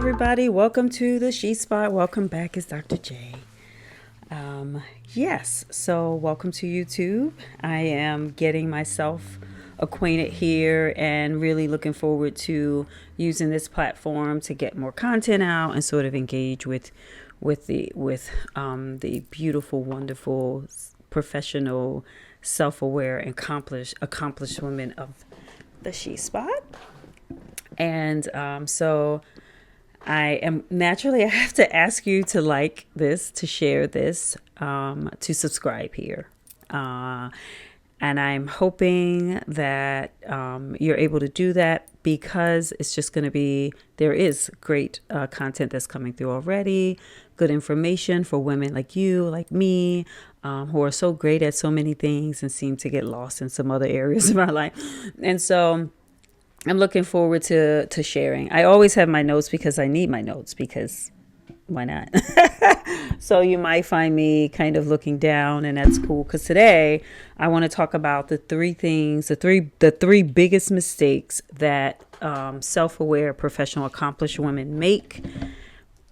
everybody. Welcome to the She Spot. Welcome back. It's Dr. J. Yes, so welcome to YouTube. I am getting myself acquainted here and really looking forward to using this platform to get more content out and sort of engage with the beautiful, wonderful, professional, self-aware, and accomplished women of the She Spot. And so I am naturally, I have to ask you to like this, to share this, to subscribe here. And I'm hoping that you're able to do that because it's just going to be, there is great content that's coming through already, good information for women like you, like me, who are so great at so many things and seem to get lost in some other areas of our life. And so I'm looking forward to sharing. I always have my notes because I need my notes because why not? So you might find me kind of looking down, and that's cool because today I want to talk about the three biggest mistakes that self-aware, professional, accomplished women make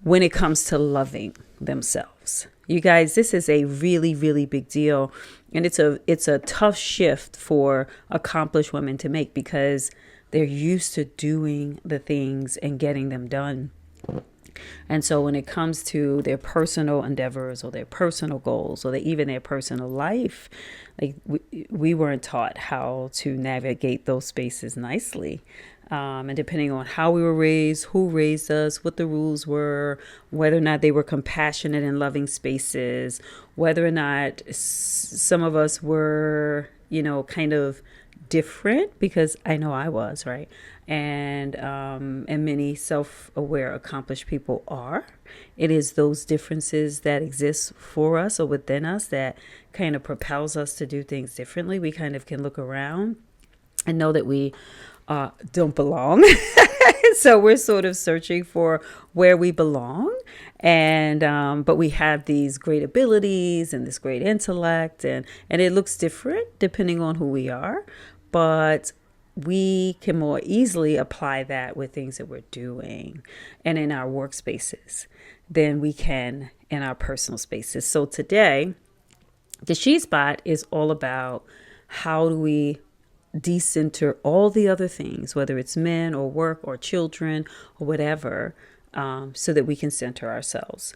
when it comes to loving themselves. You guys, this is a really, really big deal, and it's a tough shift for accomplished women to make because they're used to doing the things and getting them done. And so when it comes to their personal endeavors or their personal goals or even their personal life, like we weren't taught how to navigate those spaces nicely. And depending on how we were raised, who raised us, what the rules were, whether or not they were compassionate and loving spaces, whether or not some of us were, kind of different, because I know I was, right? And many self-aware, accomplished people are. It is those differences that exist for us or within us that kind of propels us to do things differently. We kind of can look around and know that we don't belong. So we're sort of searching for where we belong. And but we have these great abilities and this great intellect, and it looks different depending on who we are. But we can more easily apply that with things that we're doing and in our workspaces than we can in our personal spaces. So today, the She Spot is all about how do we decenter all the other things, whether it's men or work or children or whatever, so that we can center ourselves.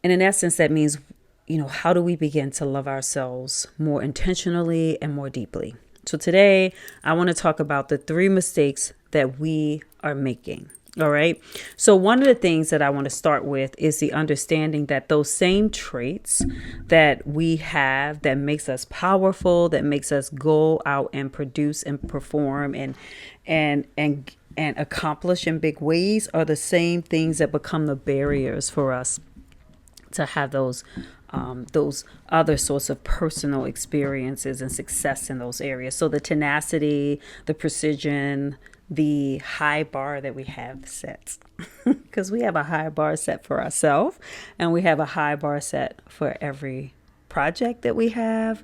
And in essence, that means, how do we begin to love ourselves more intentionally and more deeply? So today, I want to talk about the three mistakes that we are making. All right. So one of the things that I want to start with is the understanding that those same traits that we have that makes us powerful, that makes us go out and produce and perform and accomplish in big ways are the same things that become the barriers for us to have those other sorts of personal experiences and success in those areas. So the tenacity, the precision, the high bar that we have set, because we have a high bar set for ourselves and we have a high bar set for every project that we have.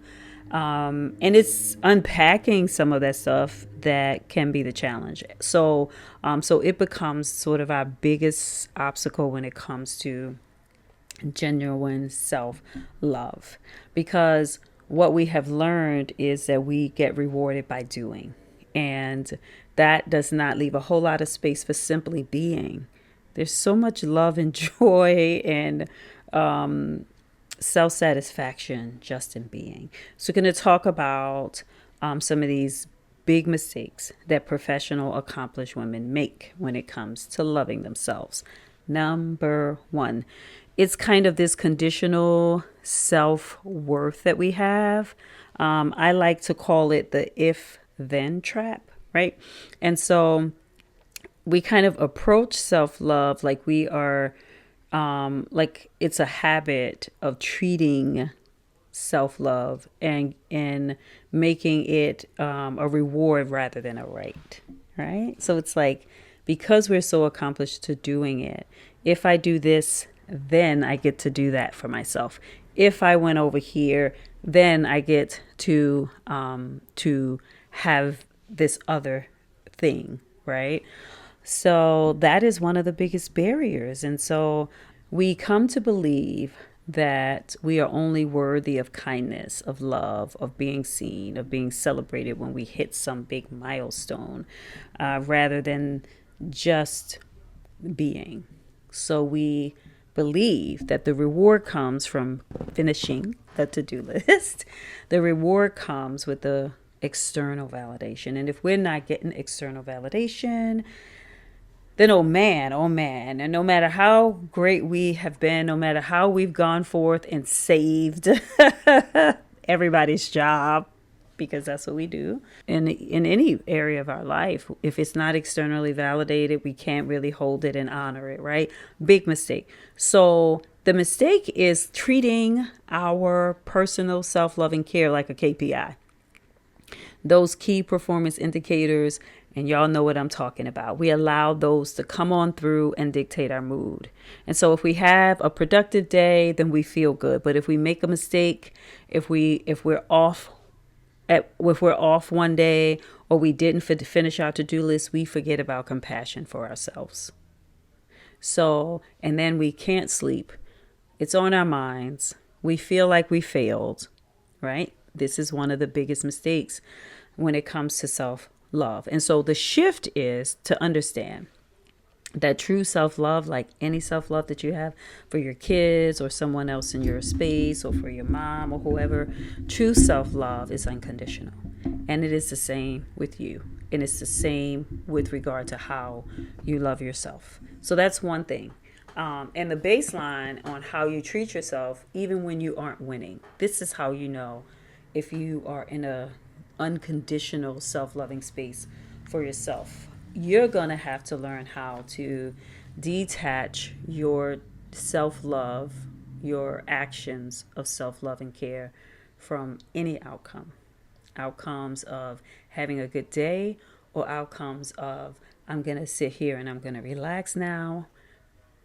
And it's unpacking some of that stuff that can be the challenge. So it becomes sort of our biggest obstacle when it comes to genuine self-love, because what we have learned is that we get rewarded by doing, and that does not leave a whole lot of space for simply being. There's so much love and joy and self-satisfaction just in being. So we're going to talk about some of these big mistakes that professional, accomplished women make when it comes to loving themselves. Number one, it's kind of this conditional self-worth that we have. I like to call it the if-then trap, right? And so we kind of approach self-love like we are, like it's a habit of treating self-love and making it a reward rather than a right? So it's like, because we're so accomplished to doing it, if I do this, then I get to do that for myself. If I went over here, then I get to have this other thing, right? So that is one of the biggest barriers. And so we come to believe that we are only worthy of kindness, of love, of being seen, of being celebrated when we hit some big milestone, rather than just being. So we believe that the reward comes from finishing the to-do list. The reward comes with the external validation. And if we're not getting external validation, then oh man, and no matter how great we have been, no matter how we've gone forth and saved everybody's job, because that's what we do in any area of our life, if it's not externally validated, we can't really hold it and honor it, right? Big mistake. So the mistake is treating our personal self-loving care like a KPI. Those key performance indicators, and y'all know what I'm talking about. We allow those to come on through and dictate our mood. And so if we have a productive day, then we feel good. But if we make a mistake, if we're off one day, or we didn't finish our to-do list, we forget about compassion for ourselves. So, and then we can't sleep. It's on our minds. We feel like we failed, right? This is one of the biggest mistakes when it comes to self-love. And so the shift is to understand that true self-love, like any self-love that you have for your kids or someone else in your space or for your mom or whoever, true self-love is unconditional. And it is the same with you. And it's the same with regard to how you love yourself. So that's one thing. And the baseline on how you treat yourself, even when you aren't winning. This is how you know if you are in a unconditional self-loving space for yourself. You're going to have to learn how to detach your self-love, your actions of self-love and care from any outcomes of having a good day, or outcomes of I'm going to sit here and I'm going to relax now,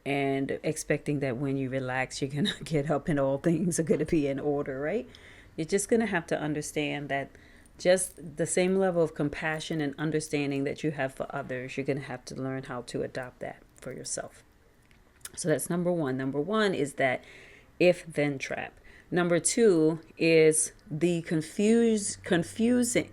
and expecting that when you relax, you're going to get up and all things are going to be in order, right? You're just going to have to understand that just the same level of compassion and understanding that you have for others, you're going to have to learn how to adopt that for yourself. So that's number one. Number one is that if-then trap. Number two is the confusing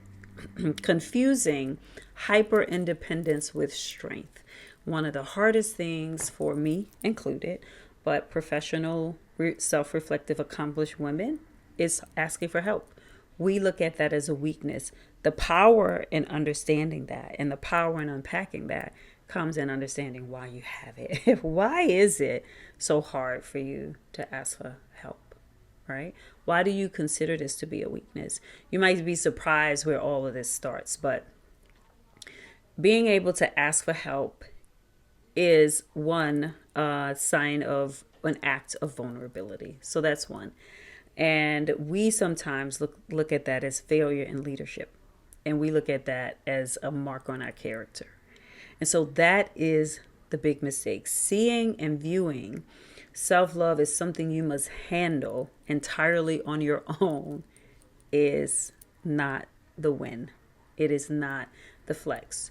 hyper-independence with strength. One of the hardest things for me included, but professional, self-reflective, accomplished women, is asking for help. We look at that as a weakness. The power in understanding that and the power in unpacking that comes in understanding why you have it. Why is it so hard for you to ask for help, right? Why do you consider this to be a weakness? You might be surprised where all of this starts, but being able to ask for help is one sign of an act of vulnerability. So that's one. And we sometimes look at that as failure in leadership. And we look at that as a mark on our character. And so that is the big mistake. Seeing and viewing self-love as something you must handle entirely on your own is not the win. It is not the flex.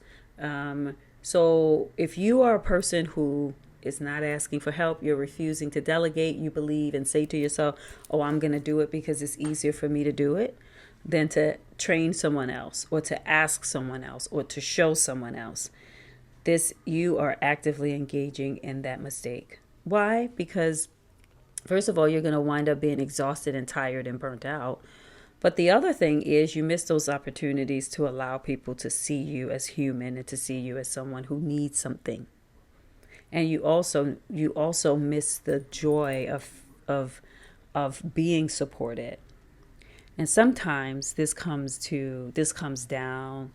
So if you are a person who is not asking for help, you're refusing to delegate, you believe and say to yourself, oh, I'm going to do it because it's easier for me to do it than to train someone else or to ask someone else or to show someone else. You are actively engaging in that mistake. Why? Because first of all, you're going to wind up being exhausted and tired and burnt out. But the other thing is you miss those opportunities to allow people to see you as human and to see you as someone who needs something. And you also miss the joy of being supported. And sometimes this comes down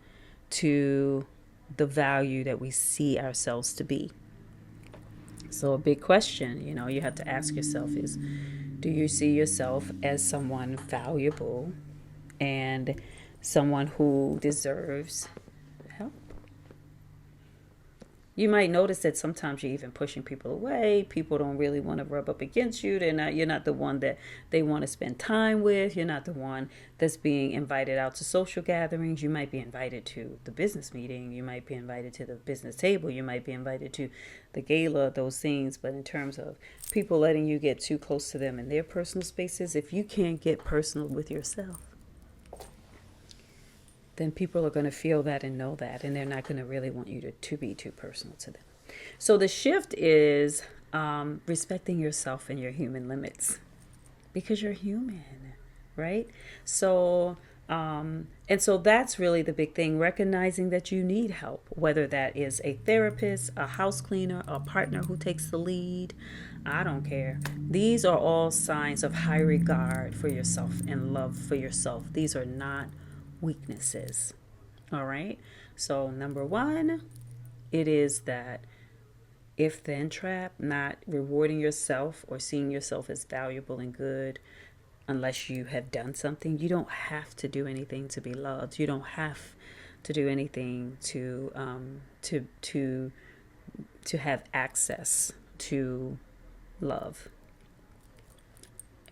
to the value that we see ourselves to be. So a big question, you have to ask yourself is, do you see yourself as someone valuable and someone who deserves help? You might notice that sometimes you're even pushing people away. People don't really want to rub up against you. You're not the one that they want to spend time with. You're not the one that's being invited out to social gatherings. You might be invited to the business meeting. You might be invited to the business table. You might be invited to the gala, those things. But in terms of people letting you get too close to them in their personal spaces, if you can't get personal with yourself, then people are going to feel that and know that, and they're not going to really want you to be too personal to them. So the shift is respecting yourself and your human limits, because you're human, right? So, and so that's really the big thing, recognizing that you need help, whether that is a therapist, a house cleaner, a partner who takes the lead. I don't care. These are all signs of high regard for yourself and love for yourself. These are not weaknesses. All right. So number one, it is that if then trap, not rewarding yourself or seeing yourself as valuable and good unless you have done something. You don't have to do anything to be loved. You don't have to do anything to have access to love.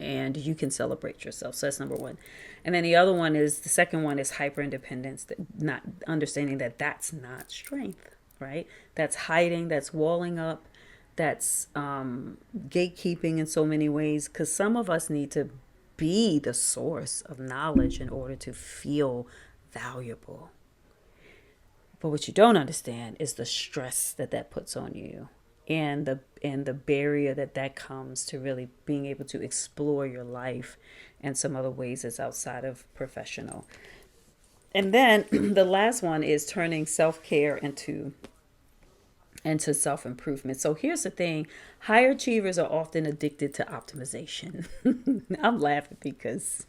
And you can celebrate yourself. So that's number one. And then the second one is hyper independence, not understanding that that's not strength, right? That's hiding, that's walling up, that's gatekeeping in so many ways, because some of us need to be the source of knowledge in order to feel valuable. But what you don't understand is the stress that puts on you, and the barrier that comes to really being able to explore your life and some other ways that's outside of professional. And then the last one is turning self-care into self-improvement. So here's the thing. High achievers are often addicted to optimization. I'm laughing because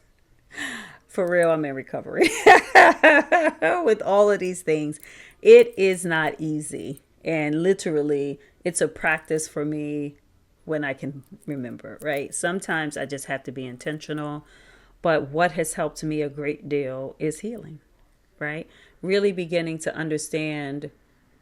for real, I'm in recovery with all of these things. It is not easy. And literally, it's a practice for me when I can remember, right? Sometimes I just have to be intentional. But what has helped me a great deal is healing, right? Really beginning to understand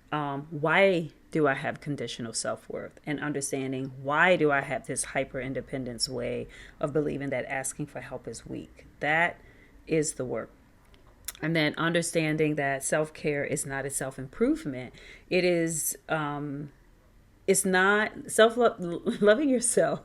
why do I have conditional self-worth, and understanding why do I have this hyper independence way of believing that asking for help is weak. That is the work. And then understanding that self-care is not a self-improvement. It is, it's not loving yourself.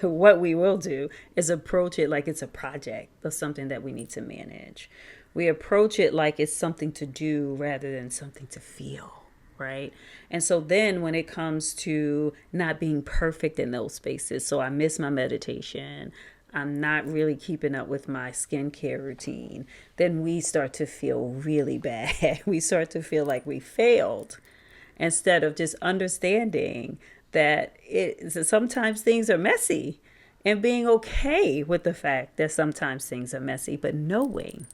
What we will do is approach it like it's a project or something that we need to manage. We approach it like it's something to do rather than something to feel, right? And so then when it comes to not being perfect in those spaces, so I miss my meditation, I'm not really keeping up with my skincare routine, then we start to feel really bad. We start to feel like we failed, instead of just understanding that sometimes things are messy and being okay with the fact that sometimes things are messy, but knowing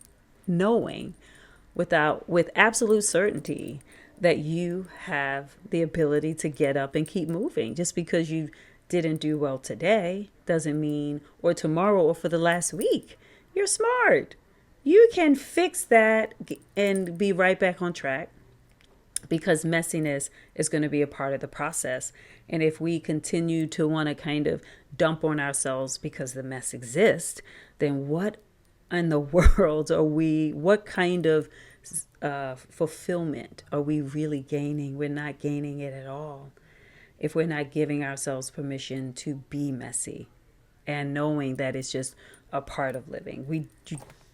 with absolute certainty that you have the ability to get up and keep moving. Just because you didn't do well today doesn't mean, or tomorrow, or for the last week, you're smart. You can fix that and be right back on track, because messiness is going to be a part of the process. And if we continue to want to kind of dump on ourselves because the mess exists, then what in the world what kind of fulfillment are we really gaining? We're not gaining it at all if we're not giving ourselves permission to be messy and knowing that it's just a part of living. We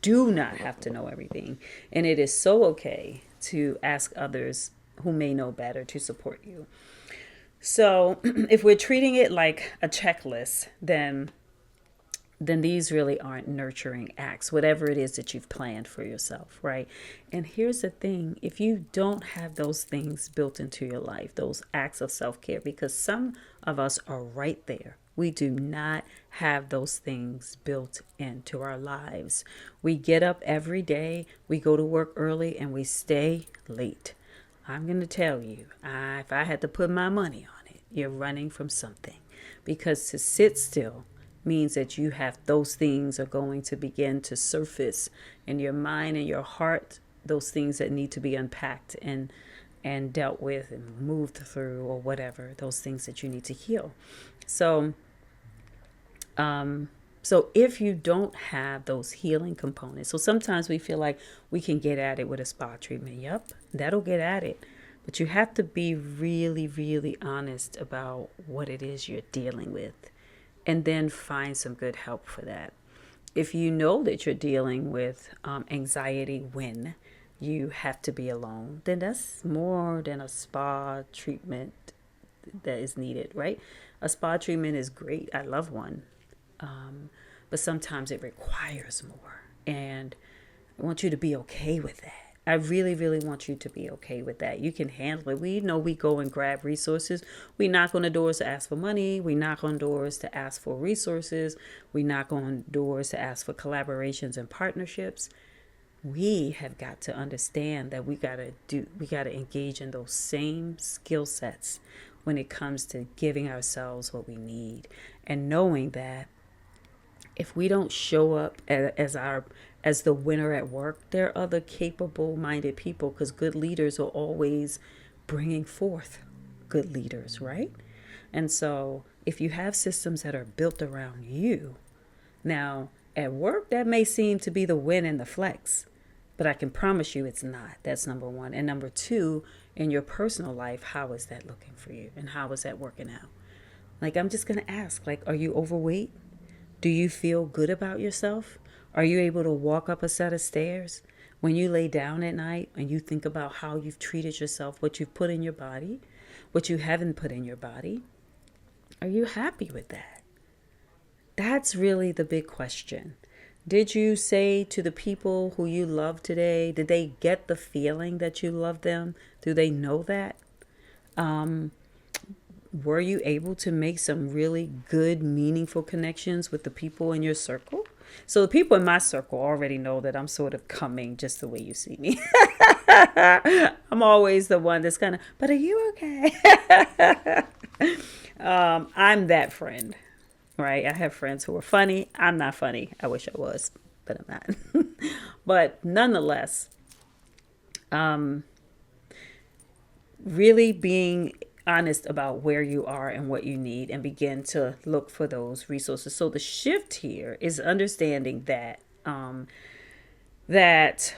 do not have to know everything. And it is so okay to ask others who may know better to support you. So if we're treating it like a checklist, then these really aren't nurturing acts, whatever it is that you've planned for yourself, right? And here's the thing. If you don't have those things built into your life, those acts of self-care, because some of us are right there. We do not have those things built into our lives. We get up every day, we go to work early, and we stay late. I'm going to tell you, if I had to put my money on it, you're running from something. Because to sit still means that you have those things are going to begin to surface in your mind and your heart, those things that need to be unpacked and and dealt with and moved through, or whatever, those things that you need to heal. So, so if you don't have those healing components, so sometimes we feel like we can get at it with a spa treatment. Yep, that'll get at it. But you have to be really, really honest about what it is you're dealing with, and then find some good help for that. If you know that you're dealing with anxiety when you have to be alone, then that's more than a spa treatment that is needed, right? A spa treatment is great. I love one. But sometimes it requires more. And I want you to be okay with that. I really, really want you to be okay with that. You can handle it. We know we go and grab resources. We knock on the doors to ask for money. We knock on doors to ask for resources. We knock on doors to ask for collaborations and partnerships. We have got to understand that we got to engage in those same skill sets when it comes to giving ourselves what we need, and knowing that if we don't show up as the winner at work, there are other capable minded people, because good leaders are always bringing forth good leaders, right? And so if you have systems that are built around you, now at work, that may seem to be the win and the flex, but I can promise you it's not. That's number one. And number two, in your personal life, how is that looking for you? And how is that working out? Like, I'm just going to ask, like, are you overweight? Do you feel good about yourself? Are you able to walk up a set of stairs? When you lay down at night and you think about how you've treated yourself, what you've put in your body, what you haven't put in your body, are you happy with that? That's really the big question. Did you say to the people who you love today, did they get the feeling that you love them? Do they know that? Were you able to make some really good, meaningful connections with the people in your circle? So the people in my circle already know that I'm sort of coming just the way you see me. I'm always the one that's kind of, but are you okay? I'm that friend, right? I have friends who are funny. I'm not funny. I wish I was, but I'm not. But nonetheless, really being honest about where you are and what you need, and begin to look for those resources. So the shift here is understanding that that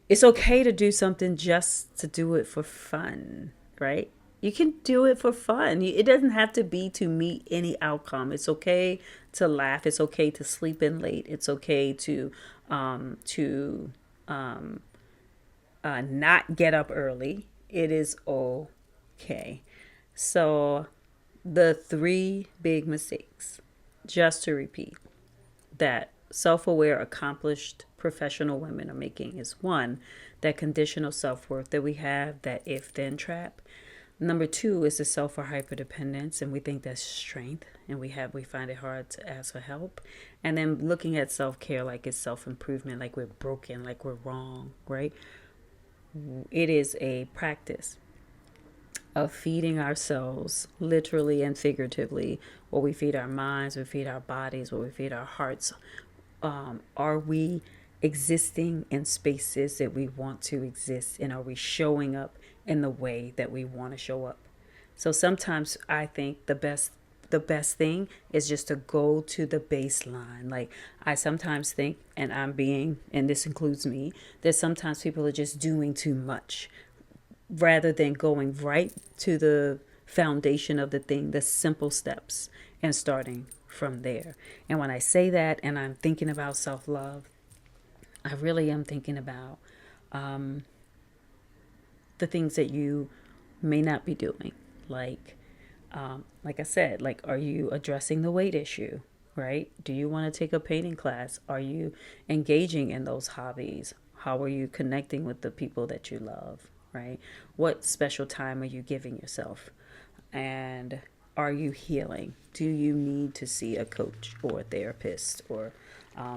it's okay to do something just to do it for fun, right? You can do it for fun. It doesn't have to be to meet any outcome. It's okay to laugh. It's okay to sleep in late. It's okay to not get up early. It is okay. So the three big mistakes, just to repeat, that self-aware, accomplished professional women are making is: one, that conditional self-worth that we have, that if-then trap. Number two is the self or hyperdependence, and we think that's strength, and we find it hard to ask for help. And then looking at self-care like it's self-improvement, like we're broken, like we're wrong, right? It is a practice of feeding ourselves, literally and figuratively, what we feed our minds, we feed our bodies, what we feed our hearts. Are we existing in spaces that we want to exist in? Are we showing up in the way that we want to show up? So sometimes I think the best thing is just to go to the baseline. Like, I sometimes think, and this includes me, that sometimes people are just doing too much, rather than going right to the foundation of the thing, the simple steps, and starting from there. And when I say that, and I'm thinking about self-love, I really am thinking about the things that you may not be doing. Like I said, like, are you addressing the weight issue, right? Do you want to take a painting class? Are you engaging in those hobbies? How are you connecting with the people that you love, right? What special time are you giving yourself? And are you healing? Do you need to see a coach or a therapist? Or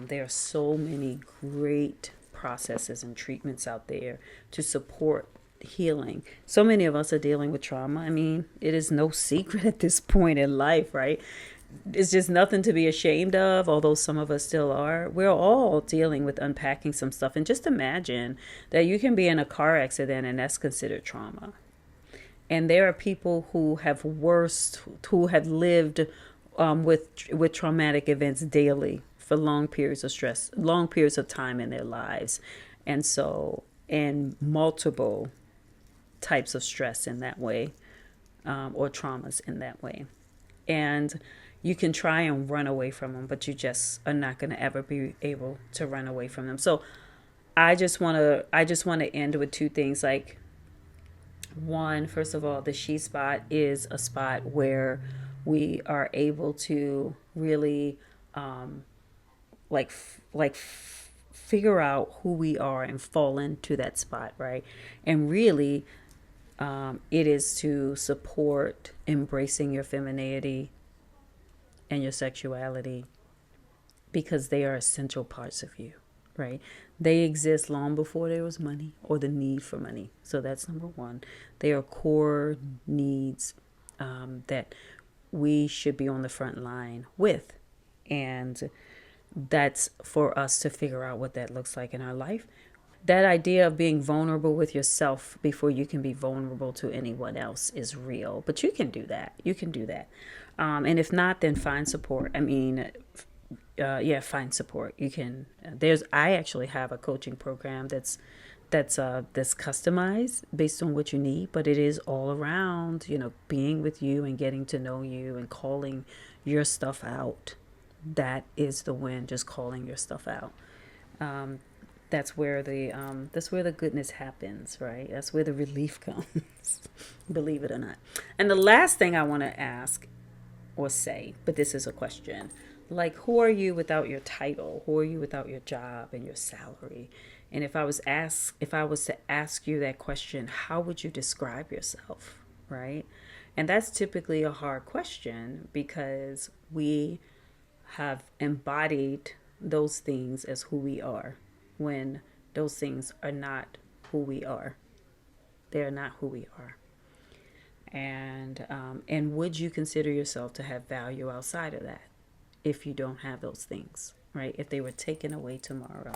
there are so many great processes and treatments out there to support healing. So many of us are dealing with trauma. I mean, it is no secret at this point in life, right? it's just nothing to be ashamed of, although some of us still are. We're all dealing with unpacking some stuff. And just imagine that you can be in a car accident and that's considered trauma. And there are people who have lived with traumatic events daily for long periods of stress, long periods of time in their lives. And so, and multiple types of stress in that way, or traumas in that way. And you can try and run away from them, but you just are not going to ever be able to run away from them. So I just want to end with two things. Like, one, first of all, the She Spot is a spot where we are able to really like figure out who we are and fall into that spot, right? And really, it is to support embracing your femininity and your sexuality, because they are essential parts of you, right? They exist long before there was money or the need for money. So that's number one. They are core needs that we should be on the front line with. And that's for us to figure out what that looks like in our life. That idea of being vulnerable with yourself before you can be vulnerable to anyone else is real. But you can do that. You can do that. And if not, then find support. I mean, find support. You can. I actually have a coaching program that's customized based on what you need, but it is all around, being with you and getting to know you and calling your stuff out. That is the win. Just calling your stuff out. That's where the goodness happens, right? That's where the relief comes, believe it or not. And the last thing I want to ask or say, but this is a question, like, who are you without your title? Who are you without your job and your salary? And if I was to ask you that question, how would you describe yourself, right? And that's typically a hard question, because we have embodied those things as who we are, when those things are not who we are. They're not who we are. And would you consider yourself to have value outside of that if you don't have those things, right? If they were taken away tomorrow,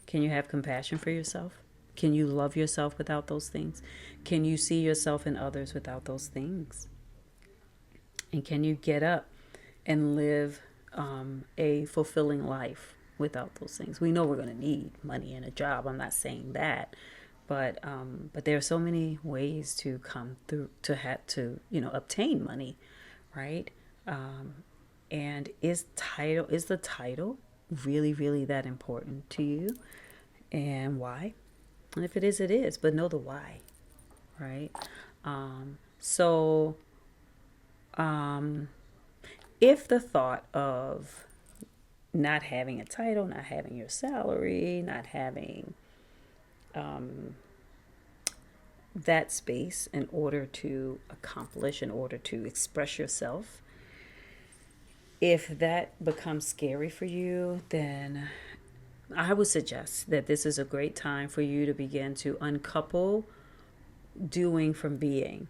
can you have compassion for yourself? Can you love yourself without those things? Can you see yourself in others without those things? And can you get up and live a fulfilling life without those things? We know we're going to need money and a job. I'm not saying that, but there are so many ways to come through to obtain money, right? And is the title really, really that important to you, and why? And if it is, it is. But know the why, right? So if the thought of not having a title, not having your salary, not having that space in order to accomplish, in order to express yourself, if that becomes scary for you, then I would suggest that this is a great time for you to begin to uncouple doing from being.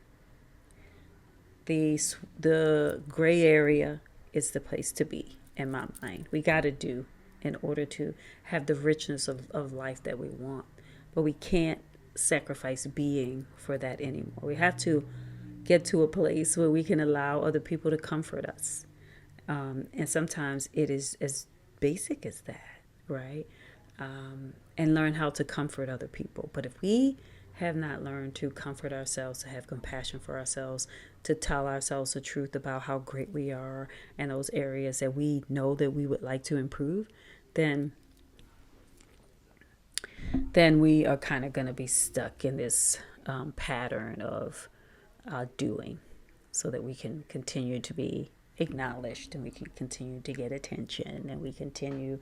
The gray area is the place to be, in my mind. We got to do in order to have the richness of life that we want. But we can't sacrifice being for that anymore. We have to get to a place where we can allow other people to comfort us. And sometimes it is as basic as that, right? And learn how to comfort other people. But if we have not learned to comfort ourselves, to have compassion for ourselves, to tell ourselves the truth about how great we are and those areas that we know that we would like to improve, then we are kind of going to be stuck in this pattern of doing, so that we can continue to be acknowledged, and we can continue to get attention, and we continue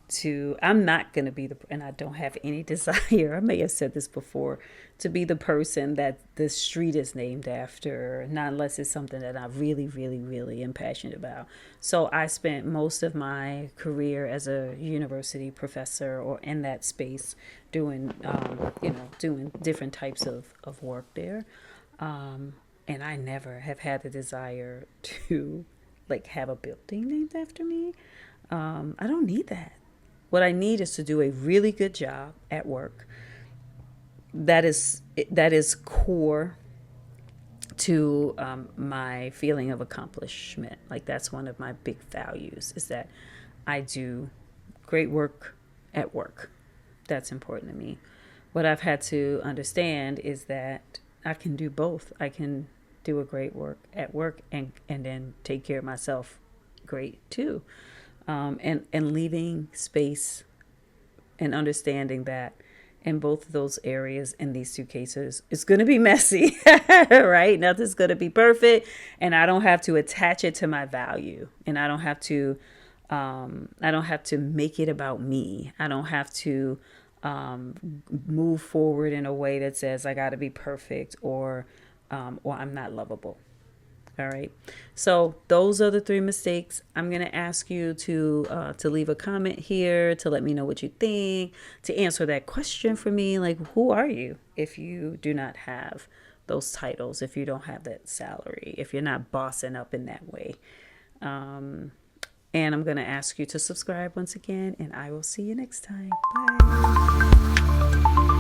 to, I'm not going to be and I don't have any desire, I may have said this before, to be the person that the street is named after, not unless it's something that I really, really, really am passionate about. So I spent most of my career as a university professor, or in that space, doing different types of work there. And I never have had the desire to like have a building named after me. I don't need that. What I need is to do a really good job at work. That is core to my feeling of accomplishment. Like that's one of my big values, is that I do great work at work. That's important to me. What I've had to understand is that I can do both. I can do a great work at work and then take care of myself great too. And leaving space and understanding that in both of those areas, in these two cases, it's going to be messy, right? Nothing's going to be perfect. And I don't have to attach it to my value. And I don't have to make it about me. I don't have to move forward in a way that says I got to be perfect or I'm not lovable. All right. So those are the 3 mistakes. I'm going to ask you to leave a comment here to let me know what you think, to answer that question for me. Like, who are you if you do not have those titles, if you don't have that salary, if you're not bossing up in that way? And I'm going to ask you to subscribe once again, and I will see you next time. Bye.